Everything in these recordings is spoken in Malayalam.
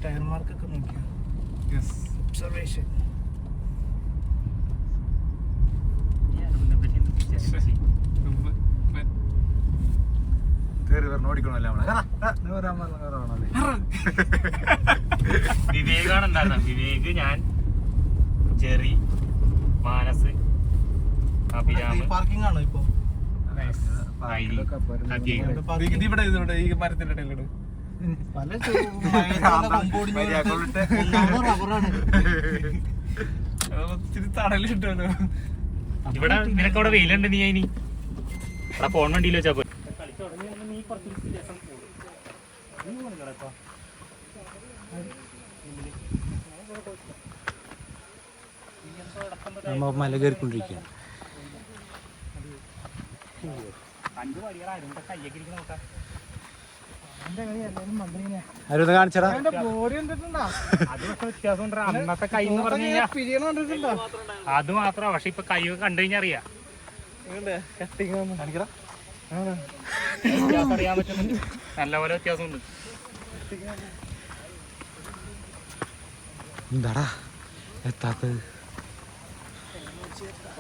ടയർ മാർക്കൊക്കെ നോക്കിയോ? ഒബ്സർവേഷൻ. വിവേകാണ് ഉണ്ടായിരുന്ന വിവേക്, ഞാൻ, ജെറി, മാനസ്, പാർക്കിംഗ് ആണോ ഇപ്പൊ? ഇവിടെ ഈ മരത്തിന്റെ ഇടയിലൂടെ തടലിട്ടല്ലോ. ഇവിടെ നിനക്ക് അവിടെ വെയിലുണ്ട്, നീ ഇനി അവിടെ പോൺ വണ്ടിയിൽ വെച്ചാ പോയി. നീ കുറച്ച് വ്യത്യാസം നമ്മ മല കയറിക്കൊണ്ടിരിക്കുകയാണ്. അരുന്ന് കാണിച്ചടാ. അന്നത്തെ കൈ എന്ന് പറഞ്ഞു കഴിഞ്ഞാൽ അത് മാത്രമാണ്. പക്ഷെ ഇപ്പൊ കൈ കണ്ടു കഴിഞ്ഞാൽ അറിയാം, അറിയാൻ പറ്റുന്നുണ്ട്, നല്ലപോലെ വ്യത്യാസമുണ്ട്. എന്താടാ എത്താത്തത്?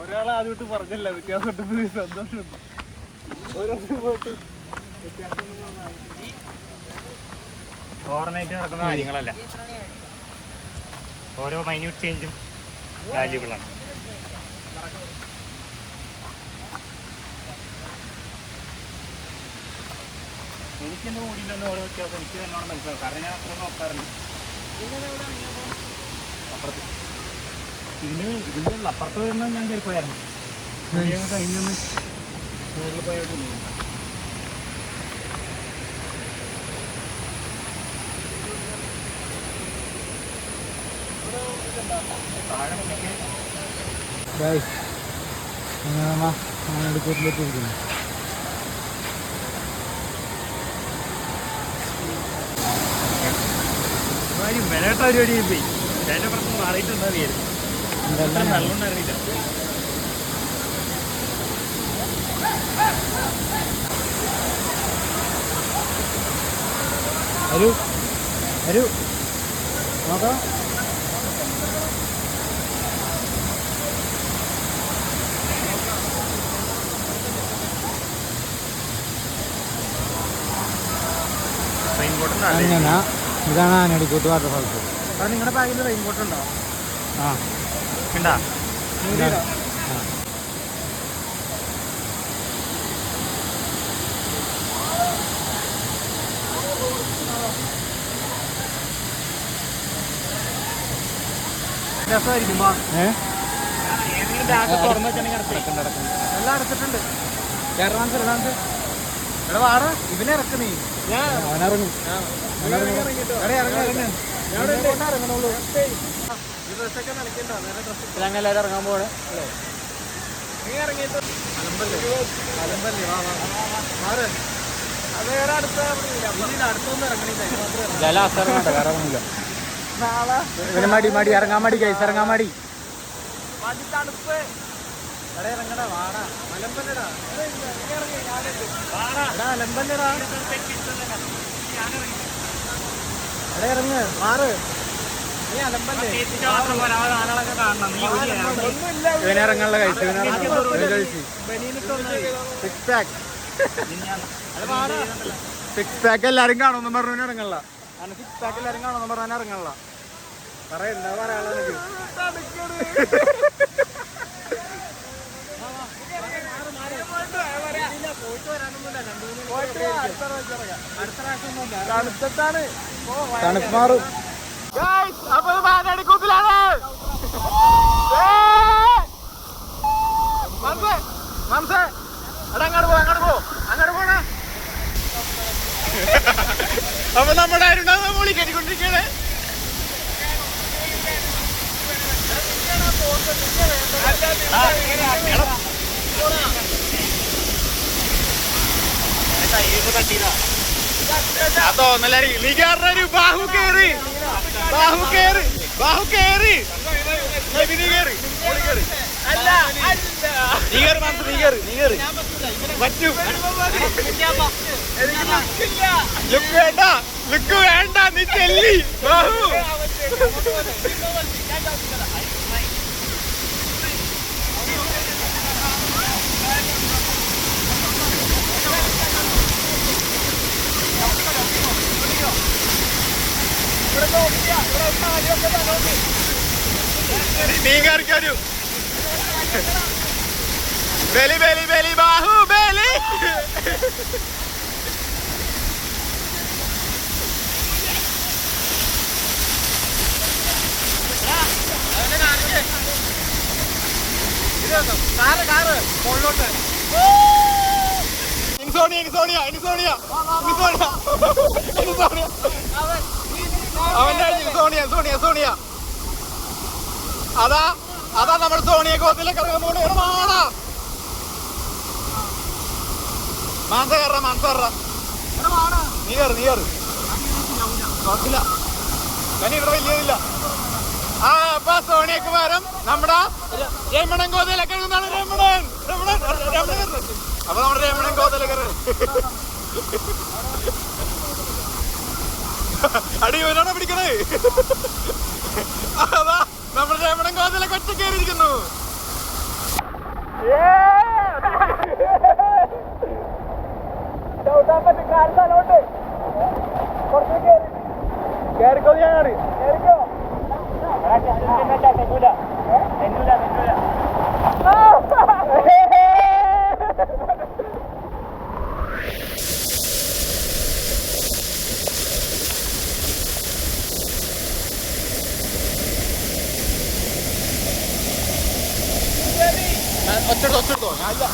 ഒരാളെ ആദ്യമായിട്ട് പറഞ്ഞില്ല വ്യത്യാസം സന്തോഷമുണ്ട്. ഓവർനൈറ്റ് നടക്കുന്ന കാര്യങ്ങളല്ല, ഓരോ മൈന്യൂട്ട് ചേഞ്ചും വാല്യൂബിളാണ്. എനിക്കെന്ത് കൂടിയില്ലെന്ന് ഓരോ വ്യത്യാസം എനിക്ക് തന്നോട് മനസ്സിലാവും. കാരണം ഞാൻ അത്ര നോക്കാറുണ്ട്. അപ്പുറത്ത് ഇതിൻ്റെ അപ്പുറത്ത് വരുന്നത് ഞാൻ കയറി പോയായിരുന്നു. കഴിഞ്ഞൊന്ന് മുകളിൽ പോയായിട്ടില്ല. എടുക്കൂട്ടിലെത്തിയിരിക്കുന്നു. മെനോട്ട പരിപാടി പോയി എൻ്റെ പ്രശ്നം മാറിയിട്ടുണ്ടാ വിചാരിച്ചു. നല്ലോണ്ടായിരുന്നില്ല. ഒരു നോക്കാം. അങ്ങനെ ഇതാണ് ആനടിക്കോട്ട് വാട്ടർഫാൾസ്. നിങ്ങളുടെ ബാഗിൽ റെയിൻകോട്ട് ഉണ്ടോ? ആ ഉണ്ടാ. രസമായിരിക്കും. എല്ലാം അടച്ചിട്ടുണ്ട്. ഇവിടെ വാട ഇവനെ ഇറക്ക് നീ. അവനിറങ്ങും. ഞങ്ങളെല്ലാവരും ഇറങ്ങാൻ പോകണേ. നീ ഇറങ്ങിയിട്ട് അത് വേറെ അടുത്തൊന്നും ഇറങ്ങണില്ല. ലാസ്റ്റ് ഇറങ്ങണ്ട, വേറെ ഒന്നുമില്ല. ഇവന് മടി മടി ഇറങ്ങാൻ മടി, കൈസ് ഇറങ്ങാൻ മടി. തണുപ്പ് ഇറങ്ങടാ. വാടാ മലമ്പല്ലടാ. അലമ്പല്ലടാ. എവിടെ ഇറങ്ങ് മാറ്. നീ അലമ്പല്ലേ? ഇവനിറങ്ങാനുള്ള കൈസ്, സിക്സ് പാക്ക് എല്ലാരും കാണുമെന്ന് പറഞ്ഞു ഇറങ്ങല്ല. സിക്സ് പാക്ക് എല്ലാരും കാണുമെന്ന് പറഞ്ഞാൽ ഇറങ്ങല്ല. പറയണ്ട പറയാനുള്ള തണുപ്പ് മാറും. അപ്പൊ മാനടിക്കൂത്തിലാണ്. മനസ്സേ എടാ അങ്ങോട്ട് പോ. അപ്പൊ നമ്മുടെ ആരുണ്ടാവുന്ന മോളി കയറ്റിക്കൊണ്ടിരിക്കണേ. തോന്നല നീ കയറി. ബാഹു കയറി. നീ കയറി പറ്റും. ലുക്ക് വേണ്ട. ലുക്ക് വേണ്ട നീ ചെല്ലി ബാഹു. നീ കയറിക്കാരു ബലി ബലി ബലി ബാഹു ബലി. ഇൻസോണിയ ഇൻസോണിയ ഇൻസോണിയ ഇൻസോണിയ ഇൻസോണിയ അവന്റെ സോണിയ സോണിയ സോണിയ അതാ അതാ നമ്മൾ സോണിയ കോത്തിലേക്ക് ഇറങ്ങുന്നോണ്ട് മാണാ മാൻസ കയറ മാൻസ കയറ നീ കയറ് നീ കയറ് നോക്കില്ല കനി ഇവിടെ വലിയതില്ല. ആ അപ്പൊ സോണിയക്ക് പകരം നമ്മുടെ രമണൻ കോതയിലൊക്കെ എഴുതുന്നതാണ് രമണൻ രമണൻ രമണൻ. അപ്പൊ നമ്മുടെ രമണൻ കോതയിലൊക്കെ അടി ഇവനാണോ പിടിക്കണേ? അതാ നമ്മുടെ രമണൻ കോതയിലൊക്കെ ഒറ്റ കയറിയിരിക്കുന്നു. കേറിക്കോ ഞാനാണ് കേറിക്കോ. ഒച്ചെടുത്തോ ഒച്ചെടുത്തോ ഞാനില്ല.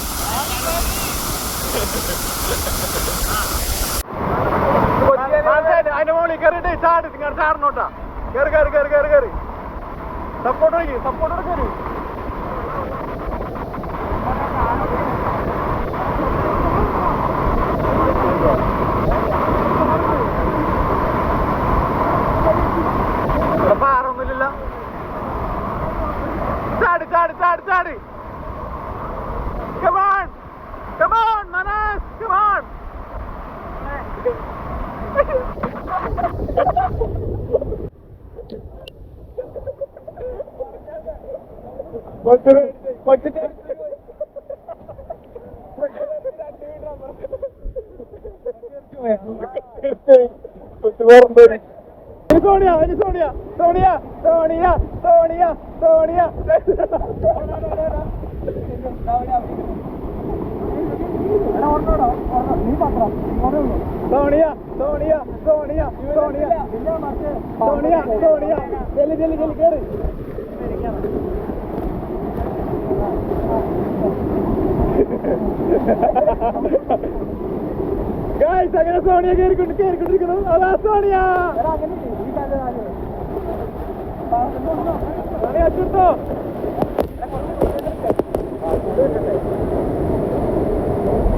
അതിന്റെ മുകളിൽ കയറിയിട്ട് ചാടി നിങ്ങൾ ചാടണോട്ടാ. കയറി കയറി കയറി കയറി കയറി സപ്പോർട്ട് വയ്ക്കും സപ്പോർട്ടോടെ കയറി. ഇവിടെ പാറൊന്നുമില്ല. ചാടി ചാടി ചാടി ചാടി. Come on! Come on, Manas! Come on! Sonia, Sonia, Sonia, Sonia, Sonia, Sonia. Sonia, Sonia, Sonia, Sonia, Sonia, Sonia. Jelly, jelly, jelly, get it. Guys, I got Sonia here. Good, good, good, good. Hello, Sonia. Sonia, chutto.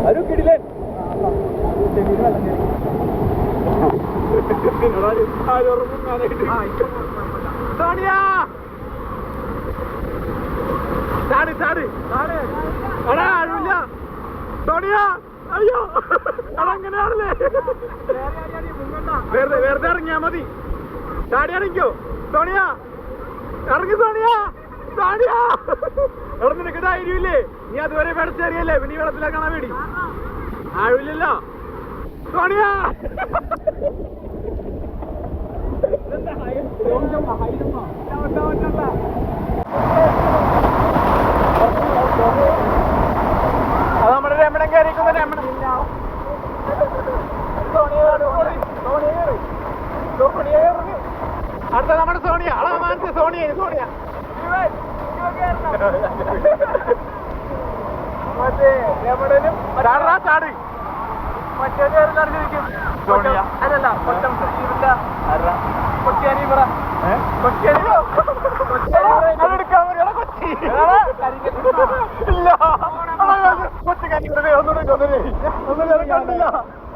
Aru kidilen. Sonia. Chadi, chadi. Ada, arulla. Sonia. Ayyo. Adanganeyalle. Verde irangya madi. Chadi iringkyo. Sonia. Irangi Sonia. Sonia. എവിടെ നിനക്ക് ധൈര്യമില്ലേ? നീ അതുവരെ വെള്ളച്ചേറിയല്ലേ, പിന്നെ ഈ വെള്ളത്തിലെ കാണാൻ വേണ്ടി ആഴില്ലല്ലോ. സോണിയ അത് നമ്മുടെ രമണൻ കയറിയിരിക്കുന്ന രമണൻ. അടുത്ത നമ്മുടെ സോണിയ. അളാ മാനത്തെ സോണിയ സോണിയ മറ്റേ രമണനും ചാടി മറ്റേ സോണിയ അല്ലല്ല കൊച്ചിയാനി പറ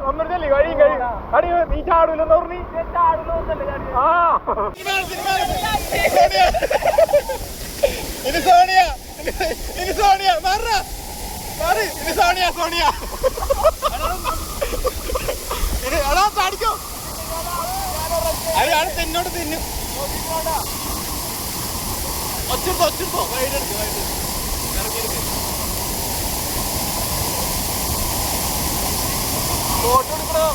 ഒന്നും ചെല്ലി കഴിയും കഴിയും. അടി നീ ചാടൂലെന്ന് പറഞ്ഞു. ഇനി സോണിയ ഇനി സോണിയ മാറി ഇനി സോണിയ സോണിയ ഇനി എടാ ചാടിക്കോ. അത് തിന്നോട്ട് തിന്നു. ഒച്ചെടുത്തോ വൈകിട്ടെടുക്ക് ഇറങ്ങിയെടുക്ക്. ഫോട്ടോ എടുക്കണോ?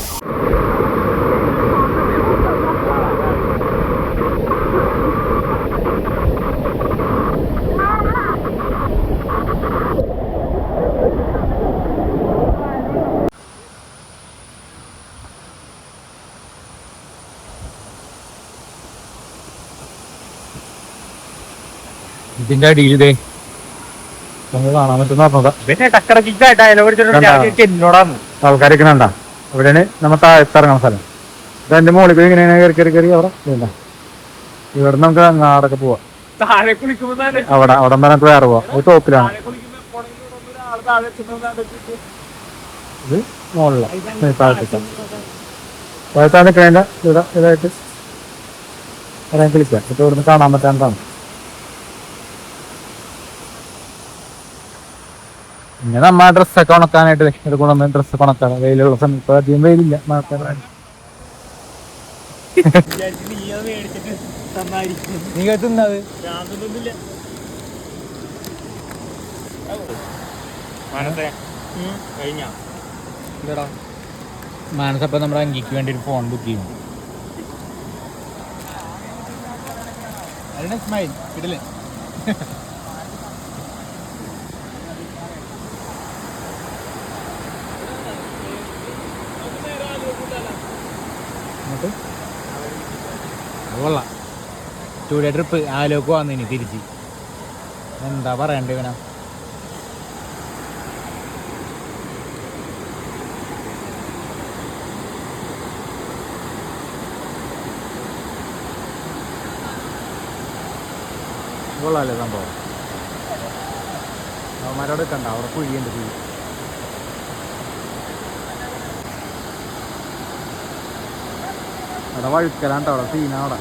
ഇതിന്റെ അടിയിലേ നമ്മൾ കാണാൻ പറ്റുന്ന പറഞ്ഞതാ. പിന്നെ എന്നോടാണ് ആൾക്കാരൊക്കെ കണ്ടാ അവിടെയാണ് നമ്മൾ താഴത്തിറങ്ങുന്ന സ്ഥലം. ഇതെന്റെ മുകളിൽ ഇങ്ങനെ കയറി അവിടെ ഇല്ല. ഇവിടെ നമുക്ക് അങ്ങാടൊക്കെ പോവാം. താഴെ കുളിക്കുമ്പോ അവിടെ വരെ നമുക്ക് വേറെ പോവാം. അത് ടോപ്പിലാണ്. ഇത് മുകളിലാണ് താഴത്താ നിൽക്കണേണ്ട ഇതായിട്ട് പറയാൻ കളിക്കാം. ഇപ്പൊ ഇവിടുന്ന് കാണാൻ പറ്റാണ്ടാണ്. പിന്നെ നമ്മ ഡ്രസ്സൊക്കെ ഉണക്കാനായിട്ട് ഇത് കൊണ്ടുവന്ന് ഡ്രസ്സൊക്കെ ഉണക്കാണ്. വെയിലുള്ള സമയം ഇപ്പൊ അധികം വെയിലില്ല. മഴക്കാലം നീ തിന്നത് മാനസപ്പം നമ്മുടെ അങ്കിക്ക് വേണ്ടി ഒരു ഫോൺ ബുക്ക് ചെയ്യും. സ്മൈൽ ഇടല്ലേ കൊള്ളാം. 2 ഡേ ട്രിപ്പ് ആലോക്ക് വന്നിനി തിരിച്ച്. എന്താ പറയണ്ടേ ഇവനാ. കൊള്ളാല്ലേ സംഭവം. അവന്മാരോട് കണ്ട അവിടെ കുഴിയുണ്ട്. കുഴി അവിടെ വഴുക്കലാണ്ട്. അവിടെ സീന അവിടെ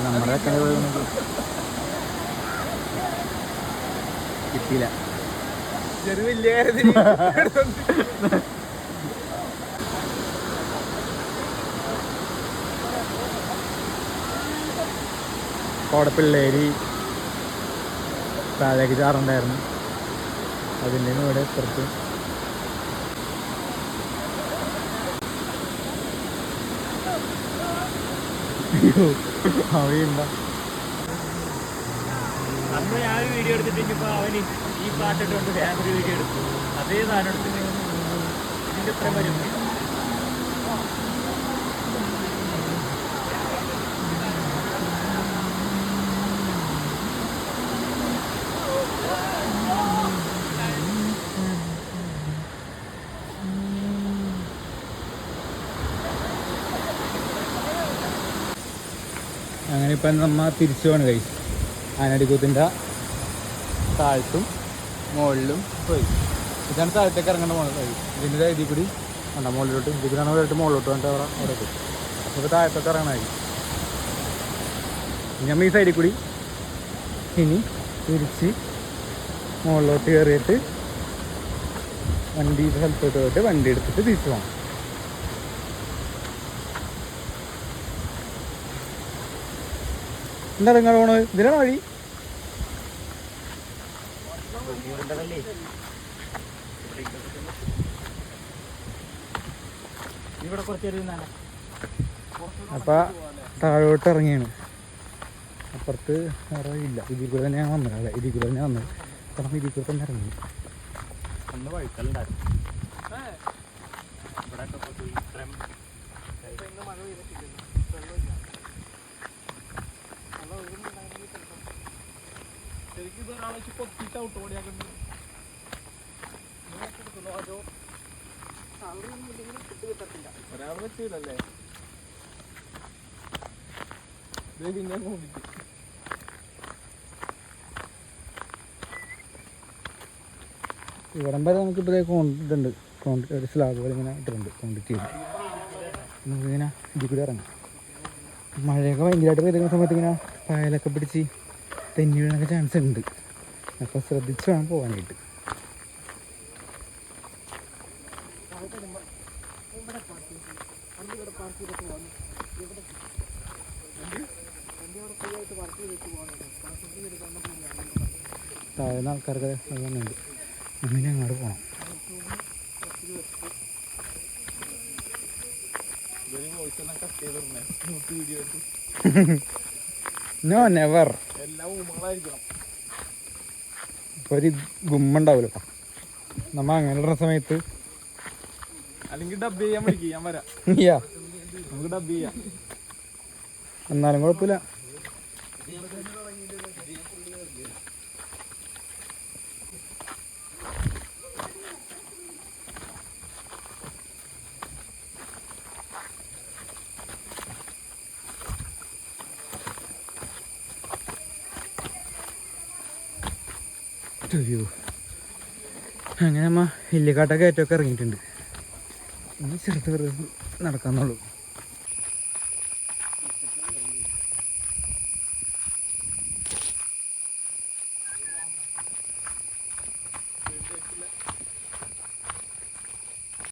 നമ്മുടെ കിട്ടിയില്ല. കോടപ്പിള്ളേരി താഴേക്ക് ചാറുണ്ടായിരുന്നു. അതിൻ്റെ ഇവിടെ പുറത്ത് അവിടെയുണ്ട. അന്ന് ഞാൻ വീഡിയോ എടുത്തിട്ട് അവന് ഈ പാട്ടിട്ടുണ്ട് ഫാമിലി വീഡിയോ എടുത്തു. അതേ സാധനം എടുത്തിട്ട് ഇതിൻ്റെ എത്ര വരും. അങ്ങനെ ഇപ്പം നമ്മ തിരിച്ചു പോകണം. കൈ ആനടിക്കൂത്തിൻ്റെ താഴത്തും മുകളിലും പോയി. ഇതാണ് താഴത്തേക്ക് ഇറങ്ങേണ്ട പോകണം. കൈ ഇതിൻ്റെ ഇതിൽ കൂടി വേണ്ട മുകളിലോട്ട് ഇതിലാണ് പോയിട്ട് മുകളിലോട്ട് വേണ്ട അവിടെ പോയി. അപ്പോൾ താഴത്തൊക്കെ ഇറങ്ങണമായി. നമ്മൾ ഈ സൈഡിൽ കൂടി ഇനി തിരിച്ച് മുകളിലോട്ട് കയറിയിട്ട് വണ്ടി സ്ഥലത്തോട്ട് പോയിട്ട് വണ്ടി എടുത്തിട്ട് തിരിച്ചു പോകണം. എന്താണ് നിങ്ങൾ പോണത്? ഇതിലാണ് വഴി. അപ്പൊ താഴോട്ട് ഇറങ്ങിയാണ്. അപ്പുറത്ത് വേറെ ഇല്ല. ഇതിൽ കൂടെ തന്നെ ഞാൻ വന്നത്. അല്ലേ, ഇതിൽ കൂടെ തന്നെ വന്നത്. കാരണം ഇതിൽ കൂടെ തന്നെ ഇറങ്ങി. ഒരാൾ വെച്ചില്ലല്ലേ. ഇവിടം വരെ നമുക്കിപ്പോൾ ഇതുണ്ട്. ഒരു സ്ലാബ് പോലെ ഇങ്ങനെ ഇട്ടിട്ടുണ്ട്. കോൺക്രീറ്റ് ചെയ്ത് നമുക്കിങ്ങനെ ഇതിൽ കൂടി ഇറങ്ങാം. മഴയൊക്കെ ഭയങ്കരമായിട്ട് പെയ്യുന്ന സമയത്ത് ഇങ്ങനെ പായലൊക്കെ പിടിച്ച് തെന്നി വീഴാനൊക്കെ ചാൻസ് ഉണ്ട്. അപ്പോൾ ശ്രദ്ധിച്ച് വേണം പോകാനായിട്ട്. താഴ്ന്ന ആൾക്കാർക്ക് അതുതന്നെയുണ്ട്. അങ്ങനെ അങ്ങോട്ട് പോകണം. No never. ഒരു ഗുമ്മുണ്ടാവൂലോ നമ്മ അങ്ങനെ ഇടുന്ന സമയത്ത്. അല്ലെങ്കിൽ ഡബ് ചെയ്യാൻ വിളിക്കും, ഞാൻ വരാം. നമുക്ക് ഡബ് ചെയ്യാം. എന്നാലും കുഴപ്പമില്ല. അങ്ങനെ അമ്മ ഇല്ലിക്കാട്ടൊക്കെ ഏറ്റവും ഇറങ്ങിയിട്ടുണ്ട്. ഇനി ചെറുത്ത് നടക്കാന്നുള്ളൂ.